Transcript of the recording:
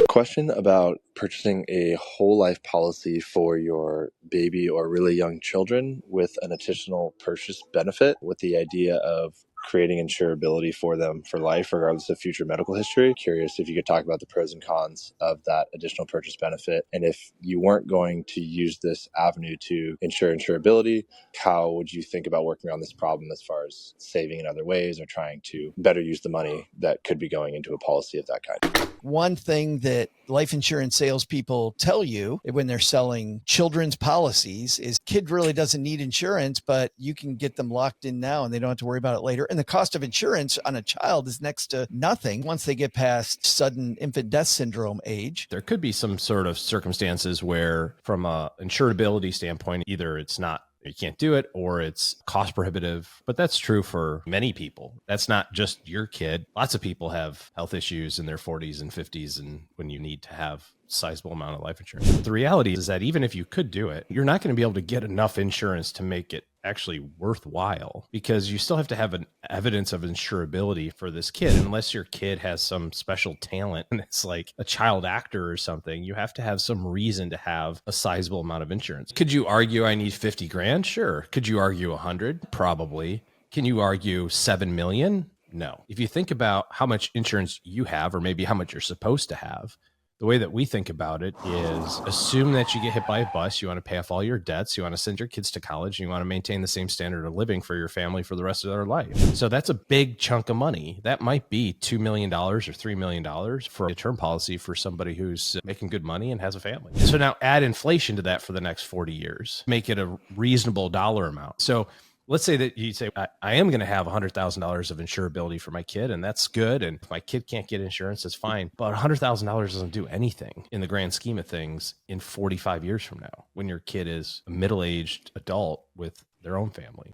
Question about purchasing a whole life policy for your baby or really young children with an additional purchase benefit, with the idea of creating insurability for them for life, regardless of future medical history. Curious if you could talk about the pros and cons of that additional purchase benefit. And if you weren't going to use this avenue to ensure insurability, how would you think about working on this problem as far as saving in other ways or trying to better use the money that could be going into a policy of that kind? One thing that life insurance salespeople tell you when they're selling children's policies is kid really doesn't need insurance, but you can get them locked in now and they don't have to worry about it later. And the cost of insurance on a child is next to nothing once they get past sudden infant death syndrome age. There could be some sort of circumstances where, from a insurability standpoint, either it's not, you can't do it, or it's cost prohibitive. But that's true for many people. That's not just your kid. Lots of people have health issues in their 40s and 50s, and when you need to have sizable amount of life insurance. But the reality is that even if you could do it, you're not going to be able to get enough insurance to make it actually worthwhile, because you still have to have an evidence of insurability for this kid. Unless your kid has some special talent and it's like a child actor or something, you have to have some reason to have a sizable amount of insurance. Could you argue I need 50 grand? Sure. Could you argue 100? Probably. Can you argue 7 million? No. If you think about how much insurance you have, or maybe how much you're supposed to have, the way that we think about it is, assume that you get hit by a bus, you want to pay off all your debts, you want to send your kids to college, and you want to maintain the same standard of living for your family for the rest of their life. So that's a big chunk of money. That might be $2 million or $3 million for a term policy for somebody who's making good money and has a family. So now add inflation to that for the next 40 years, make it a reasonable dollar amount. So let's say that you say, I am going to have $100,000 of insurability for my kid, and that's good. And if my kid can't get insurance, that's fine. But $100,000 doesn't do anything in the grand scheme of things in 45 years from now, when your kid is a middle-aged adult with their own family.